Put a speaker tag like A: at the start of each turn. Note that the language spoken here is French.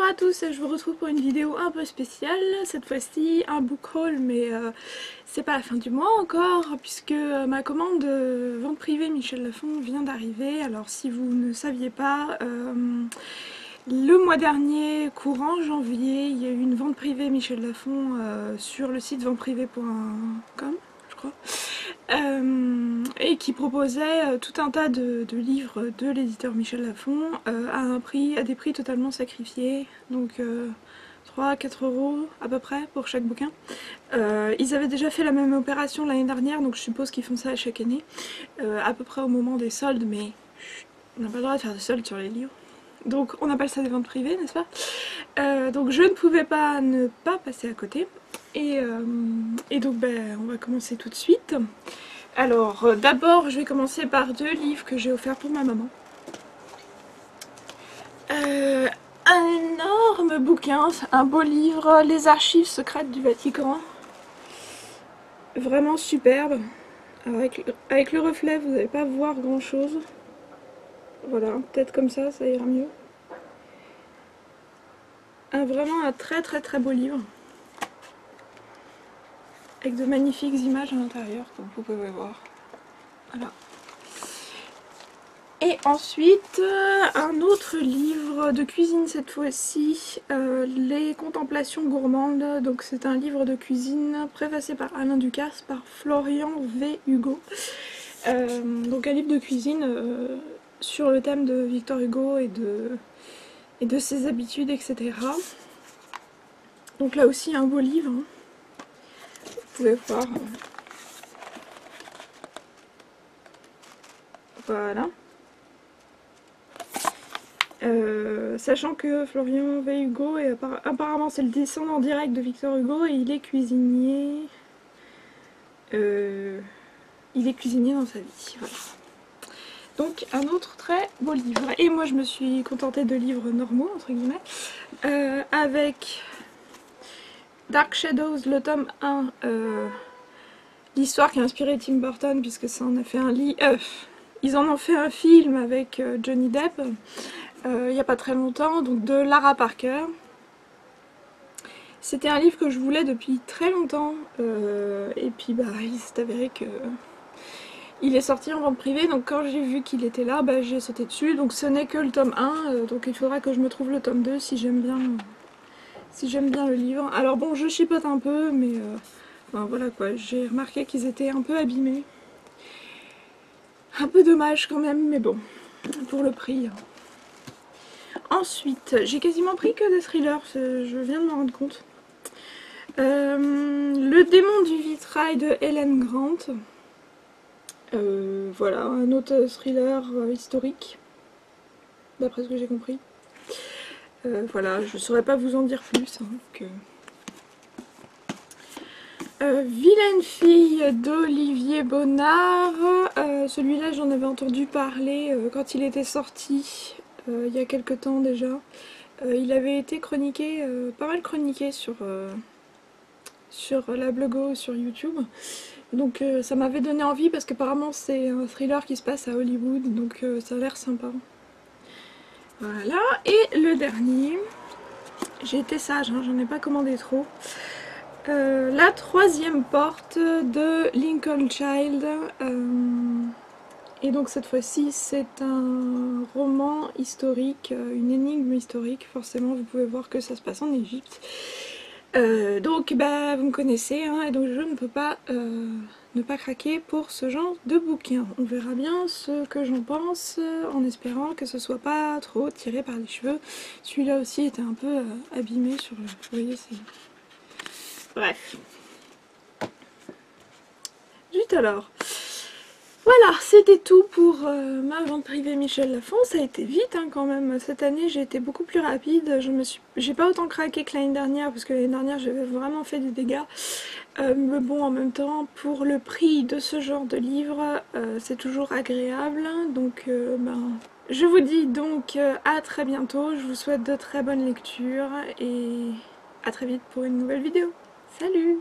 A: à tous, je vous retrouve pour une vidéo un peu spéciale, cette fois-ci un book haul, mais c'est pas la fin du mois encore, puisque ma commande vente privée Michel Lafon vient d'arriver. Alors si vous ne saviez pas, le mois dernier, courant janvier, il y a eu une vente privée Michel Lafon sur le site venteprivée.com, je crois. Et qui proposait tout un tas de livres de l'éditeur Michel Lafon à des prix totalement sacrifiés, donc 3-4 € à peu près pour chaque bouquin. Ils avaient déjà fait la même opération l'année dernière, donc je suppose qu'ils font ça à chaque année, à peu près au moment des soldes, mais on n'a pas le droit de faire de soldes sur les livres. Donc on appelle ça des ventes privées, n'est-ce pas? Donc je ne pouvais pas ne pas passer à côté. Et donc on va commencer tout de suite. Alors d'abord je vais commencer par deux livres que j'ai offerts pour ma maman. Un énorme bouquin, un beau livre, Les archives secrètes du Vatican. Vraiment superbe. Alors, avec le reflet vous n'allez pas voir grand chose. Voilà, peut-être comme ça ira mieux. Vraiment un très beau livre. Avec de magnifiques images à l'intérieur, comme vous pouvez voir. Voilà. Et ensuite, un autre livre de cuisine cette fois-ci, Les Contemplations gourmandes. Donc c'est un livre de cuisine préfacé par Alain Ducasse, par Florian V. Hugo. Donc un livre de cuisine sur le thème de Victor Hugo et de ses habitudes, etc. Donc là aussi un beau livre. Hein. Vous pouvez voir. Voilà. Sachant que Florian V. Hugo, apparemment c'est le descendant direct de Victor Hugo et il est cuisinier. Il est cuisinier dans sa vie. Voilà. Donc un autre très beau livre. Et moi je me suis contentée de livres normaux, entre guillemets, avec Dark Shadows, le tome 1, l'histoire qui a inspiré Tim Burton, puisque ça en a fait ils en ont fait un film avec Johnny Depp il n'y a pas très longtemps, donc de Lara Parker. C'était un livre que je voulais depuis très longtemps, et puis il s'est avéré que il est sorti en vente privée, donc quand j'ai vu qu'il était là, j'ai sauté dessus. Donc ce n'est que le tome 1, donc il faudra que je me trouve le tome 2 si j'aime bien le livre. Alors bon, je chipote un peu, mais voilà quoi, j'ai remarqué qu'ils étaient un peu abîmés. Un peu dommage quand même, mais bon, pour le prix. Ensuite, j'ai quasiment pris que des thrillers, je viens de m'en rendre compte. Le démon du vitrail de Helen Grant. Voilà, un autre thriller historique, d'après ce que j'ai compris. Voilà, je ne saurais pas vous en dire plus. Vilaine fille d'Olivier Bonnard. Celui-là, j'en avais entendu parler quand il était sorti, il y a quelques temps déjà. Il avait été chroniqué, pas mal chroniqué sur la Blogo, sur YouTube. Donc ça m'avait donné envie parce qu'apparemment c'est un thriller qui se passe à Hollywood, donc ça a l'air sympa. Voilà, et le dernier, j'ai été sage, hein, j'en ai pas commandé trop. La troisième porte de Lincoln Child. Et donc cette fois-ci c'est un roman historique, une énigme historique, forcément vous pouvez voir que ça se passe en Égypte. Donc vous me connaissez, hein, et donc je ne peux pas ne pas craquer pour ce genre de bouquin. On verra bien ce que j'en pense, en espérant que ce soit pas trop tiré par les cheveux. Celui-là aussi était un peu abîmé sur le... Vous voyez, c'est... Bref. Juste alors. Voilà, c'était tout pour ma vente privée Michel Lafon. Ça a été vite hein, quand même. Cette année j'ai été beaucoup plus rapide. J'ai pas autant craqué que l'année dernière parce que l'année dernière j'avais vraiment fait des dégâts. Mais bon, en même temps, pour le prix de ce genre de livre, c'est toujours agréable. Donc je vous dis donc à très bientôt. Je vous souhaite de très bonnes lectures et à très vite pour une nouvelle vidéo. Salut!